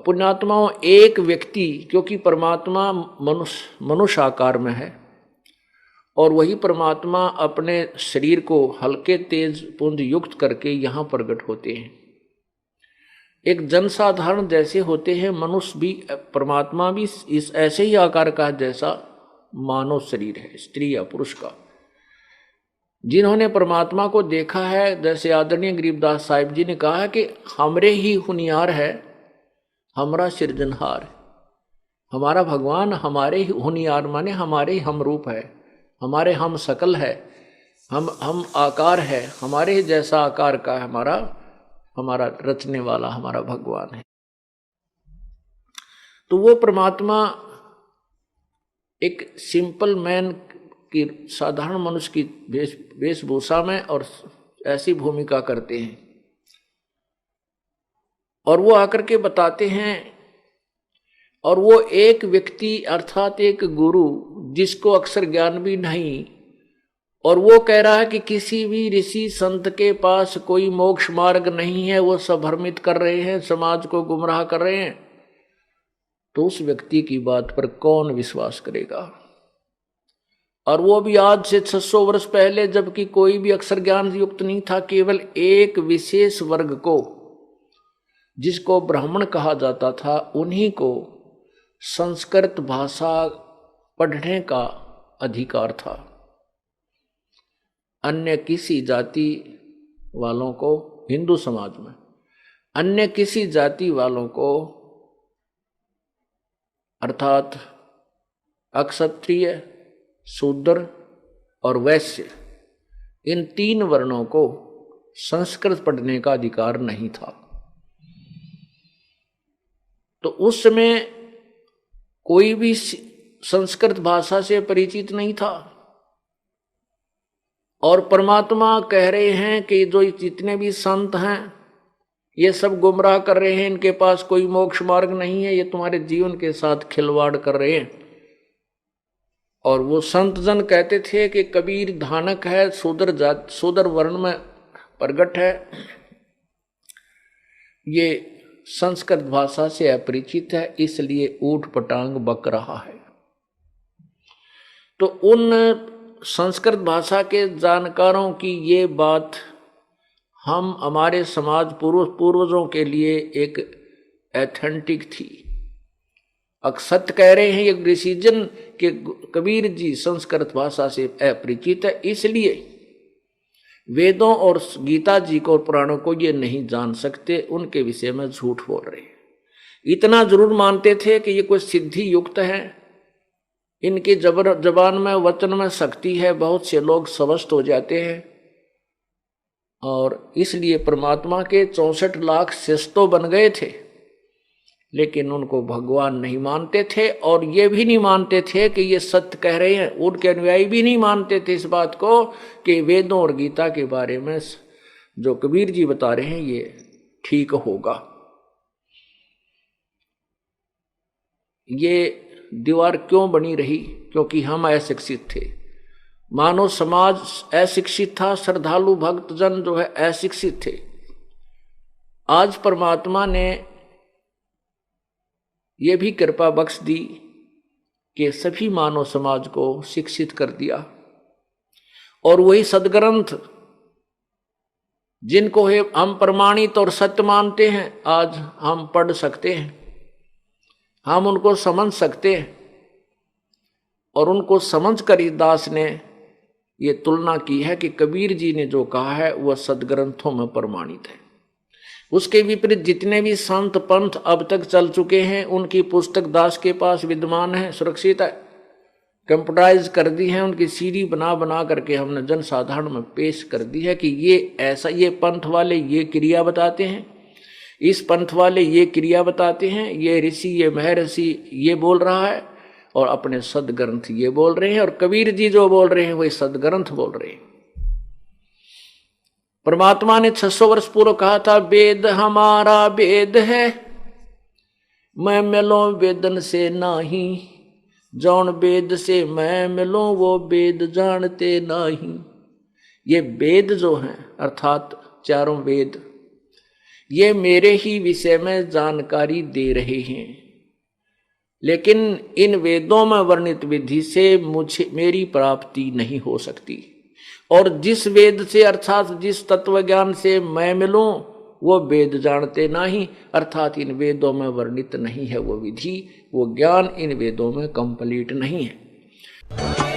पुण्यात्माओं, एक व्यक्ति, क्योंकि परमात्मा मनुष्य आकार में है और वही परमात्मा अपने शरीर को हल्के तेज पुंज युक्त करके यहाँ प्रकट होते हैं। एक जनसाधारण जैसे होते हैं मनुष्य भी, परमात्मा भी इस ऐसे ही आकार का जैसा मानव शरीर है, स्त्री या पुरुष का। जिन्होंने परमात्मा को देखा है, जैसे आदरणीय गरीबदास साहिब जी ने कहा है कि हमरे ही हुनियार है, हमारा सृजनहार, हमारा भगवान हमारे ही हुनियार माने हमारे ही हम रूप है, हमारे हम शकल है, हम आकार है, हमारे ही जैसा आकार का हमारा रचने वाला हमारा भगवान है। तो वो परमात्मा एक सिंपल मैन की, साधारण मनुष्य की वेशभूषा में और ऐसी भूमिका करते हैं और वो आकर के बताते हैं। और वो एक व्यक्ति अर्थात एक गुरु जिसको अक्षर ज्ञान भी नहीं, और वो कह रहा है कि किसी भी ऋषि संत के पास कोई मोक्ष मार्ग नहीं है, वो सब भ्रमित कर रहे हैं, समाज को गुमराह कर रहे हैं, तो उस व्यक्ति की बात पर कौन विश्वास करेगा? और वो भी आज से 600 वर्ष पहले, जबकि कोई भी अक्षर ज्ञान युक्त नहीं था, केवल एक विशेष वर्ग को, जिसको ब्राह्मण कहा जाता था, उन्हीं को संस्कृत भाषा पढ़ने का अधिकार था। अन्य किसी जाति वालों को, हिंदू समाज में अन्य किसी जाति वालों को अर्थात अक्षत्रिय, शूद्र और वैश्य, इन 3 वर्णों को संस्कृत पढ़ने का अधिकार नहीं था। तो उस समय कोई भी संस्कृत भाषा से परिचित नहीं था और परमात्मा कह रहे हैं कि जो जितने भी संत हैं ये सब गुमराह कर रहे हैं, इनके पास कोई मोक्ष मार्ग नहीं है, ये तुम्हारे जीवन के साथ खिलवाड़ कर रहे हैं। और वो संत जन कहते थे कि कबीर धानक है, शूद्र वर्ण में प्रगट है, ये संस्कृत भाषा से अपरिचित है, इसलिए ऊट पटांग बक रहा है। तो उन संस्कृत भाषा के जानकारों की ये बात हम हमारे समाज पूर्वजों के लिए एक एथेंटिक थी। अक्षत कह रहे हैं ये ऋषिजन के कबीर जी संस्कृत भाषा से अपरिचित है, इसलिए वेदों और गीता जी को और पुराणों को ये नहीं जान सकते, उनके विषय में झूठ बोल रहे हैं। इतना जरूर मानते थे कि ये कोई सिद्धि युक्त है, इनकी जबान में वचन में शक्ति है, बहुत से लोग स्वस्थ हो जाते हैं और इसलिए परमात्मा के 64 लाख शिष्य तो बन गए थे, लेकिन उनको भगवान नहीं मानते थे और ये भी नहीं मानते थे कि ये सत्य कह रहे हैं। उनके अनुयायी भी नहीं मानते थे इस बात को कि वेदों और गीता के बारे में जो कबीर जी बता रहे हैं ये ठीक होगा। ये दीवार क्यों बनी रही? क्योंकि हम अशिक्षित थे, मानव समाज अशिक्षित था, श्रद्धालु भक्तजन जो है अशिक्षित थे। आज परमात्मा ने ये भी कृपा बख्श दी कि सभी मानव समाज को शिक्षित कर दिया और वही सदग्रंथ जिनको हम प्रमाणित और सत्य मानते हैं आज हम पढ़ सकते हैं, हम उनको समझ सकते हैं। और उनको समझ कर दास ने ये तुलना की है कि कबीर जी ने जो कहा है वह सदग्रंथों में प्रमाणित है। उसके विपरीत जितने भी संत पंथ अब तक चल चुके हैं उनकी पुस्तक दास के पास विद्यमान है, सुरक्षित है, कंप्यूटराइज कर दी है, उनकी सीडी बना बना करके हमने जनसाधारण में पेश कर दी है कि ये ऐसा, ये पंथ वाले ये क्रिया बताते हैं, इस पंथ वाले ये क्रिया बताते हैं, ये ऋषि ये महर्षि ये बोल रहा है और अपने सदग्रंथ ये बोल रहे हैं, और कबीर जी जो बोल रहे हैं वही सदग्रंथ बोल रहे हैं। परमात्मा ने 600 वर्ष पूर्व कहा था, वेद हमारा वेद है, मैं मिलो वेदन से नाही, जौन वेद से मैं मिलो वो वेद जानते नहीं। ये वेद जो हैं अर्थात चारों वेद, ये मेरे ही विषय में जानकारी दे रहे हैं, लेकिन इन वेदों में वर्णित विधि से मुझे मेरी प्राप्ति नहीं हो सकती। और जिस वेद से अर्थात जिस तत्व ज्ञान से मैं मिलूं वो वेद जानते नहीं, अर्थात इन वेदों में वर्णित नहीं है वो विधि, वो ज्ञान इन वेदों में कंप्लीट नहीं है।